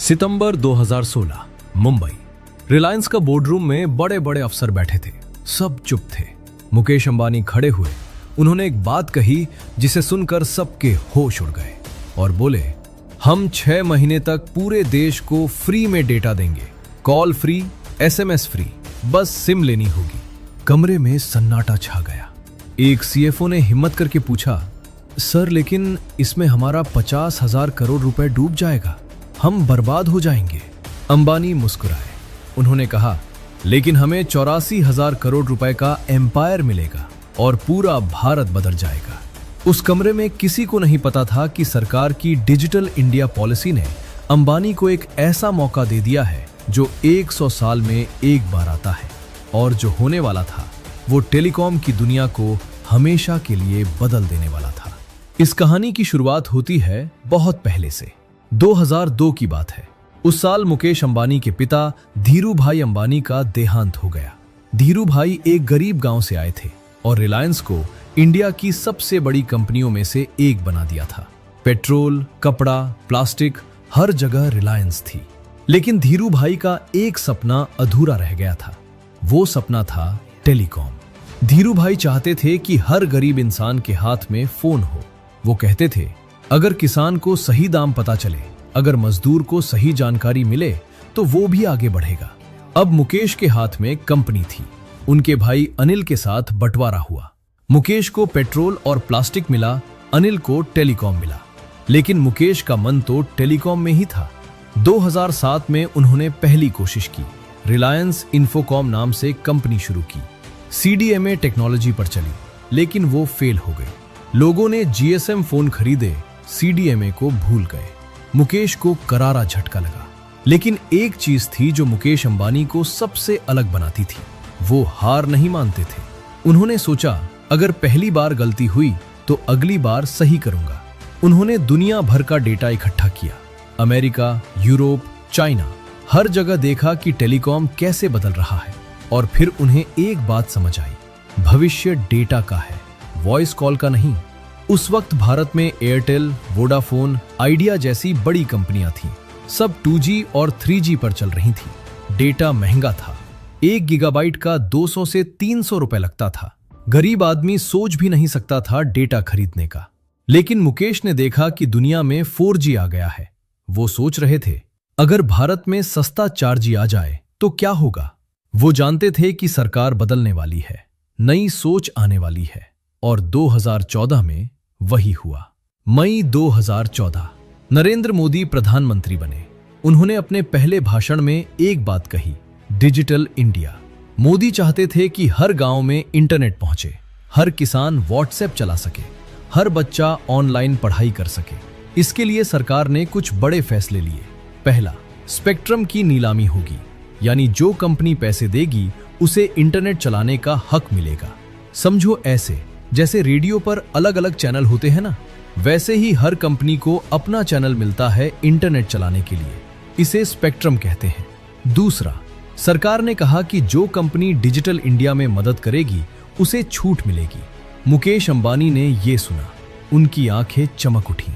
सितंबर 2016 मुंबई। रिलायंस का बोर्डरूम में बड़े बड़े अफसर बैठे थे, सब चुप थे। मुकेश अंबानी खड़े हुए। उन्होंने एक बात कही जिसे सुनकर सबके होश उड़ गए और बोले, हम 6 महीने तक पूरे देश को फ्री में डेटा देंगे, कॉल फ्री, SMS फ्री, बस सिम लेनी होगी। कमरे में सन्नाटा छा गया। एक CFO ने हिम्मत करके पूछा, सर लेकिन इसमें हमारा 50,000 करोड़ रुपए डूब जाएगा, हम बर्बाद हो जाएंगे। अंबानी मुस्कुराए। उन्होंने कहा, लेकिन हमें 84,000 करोड़ रुपए का एम्पायर मिलेगा और पूरा भारत बदल जाएगा। उस कमरे में किसी को नहीं पता था कि सरकार की डिजिटल इंडिया पॉलिसी ने अंबानी को एक ऐसा मौका दे दिया है जो 100 साल में एक बार आता है, और जो होने वाला था वो टेलीकॉम की दुनिया को हमेशा के लिए बदल देने वाला था। इस कहानी की शुरुआत होती है बहुत पहले से। 2002 की बात है। उस साल मुकेश अंबानी के पिता धीरू भाई अंबानी का देहांत हो गया। धीरू भाई एक गरीब गांव से आए थे और रिलायंस को इंडिया की सबसे बड़ी कंपनियों में से एक बना दिया था। पेट्रोल, कपड़ा, प्लास्टिक, हर जगह रिलायंस थी। लेकिन धीरू भाई का एक सपना अधूरा रह गया था। वो सपना था टेलीकॉम। धीरू भाई चाहते थे कि हर गरीब इंसान के हाथ में फोन हो। वो कहते थे, अगर किसान को सही दाम पता चले, अगर मजदूर को सही जानकारी मिले तो वो भी आगे बढ़ेगा। अब मुकेश के हाथ में कंपनी थी। उनके भाई अनिल के साथ बंटवारा हुआ। मुकेश को पेट्रोल और प्लास्टिक मिला, अनिल को टेलीकॉम मिला। लेकिन मुकेश का मन तो टेलीकॉम में ही था। 2007 में उन्होंने पहली कोशिश की। रिलायंस इन्फोकॉम नाम से कंपनी शुरू की। CDMA टेक्नोलॉजी पर चली, लेकिन वो फेल हो गई। लोगों ने GSM फोन खरीदे, CDMA को भूल गए। मुकेश को करारा झटका लगा। लेकिन एक चीज थी जो मुकेश अंबानी को सबसे अलग बनाती थी, वो हार नहीं मानते थे। उन्होंने सोचा, अगर पहली बार गलती हुई तो अगली बार सही करूंगा। उन्होंने दुनिया भर का डेटा इकट्ठा किया। अमेरिका, यूरोप, चाइना, हर जगह देखा कि टेलीकॉम कैसे बदल रहा है। और फिर उन्हें एक बात समझ आई, भविष्य डेटा का है, वॉइस कॉल का नहीं। उस वक्त भारत में एयरटेल, वोडाफोन, आइडिया जैसी बड़ी कंपनियां थीं। सब 2G और 3G पर चल रही थीं। डेटा महंगा था। 1 गीगाबाइट का 200 से 300 रुपए लगता था। गरीब आदमी सोच भी नहीं सकता था डेटा खरीदने का। लेकिन मुकेश ने देखा कि दुनिया में 4G आ गया है। वो सोच रहे थे, अगर भारत में सस्ता 4G आ जाए तो क्या होगा। वो जानते थे कि सरकार बदलने वाली है, नई सोच आने वाली है। और 2014 में वही हुआ। मई 2014 नरेंद्र मोदी प्रधानमंत्री बने। उन्होंने अपने पहले भाषण में एक बात कही, डिजिटल इंडिया। मोदी चाहते थे कि हर गांव में इंटरनेट पहुंचे, हर किसान व्हाट्सएप चला सके, हर बच्चा ऑनलाइन पढ़ाई कर सके। इसके लिए सरकार ने कुछ बड़े फैसले लिए। पहला, स्पेक्ट्रम की नीलामी होगी, यानी जो कंपनी पैसे देगी उसे इंटरनेट चलाने का हक मिलेगा। समझो ऐसे जैसे रेडियो पर अलग अलग चैनल होते हैं ना, वैसे ही हर कंपनी को अपना चैनल मिलता है इंटरनेट चलाने के लिए। इसे स्पेक्ट्रम कहते हैं। दूसरा, सरकार ने कहा कि जो कंपनी डिजिटल इंडिया में मदद करेगी उसे छूट मिलेगी। मुकेश अंबानी ने ये सुना, उनकी आंखें चमक उठी।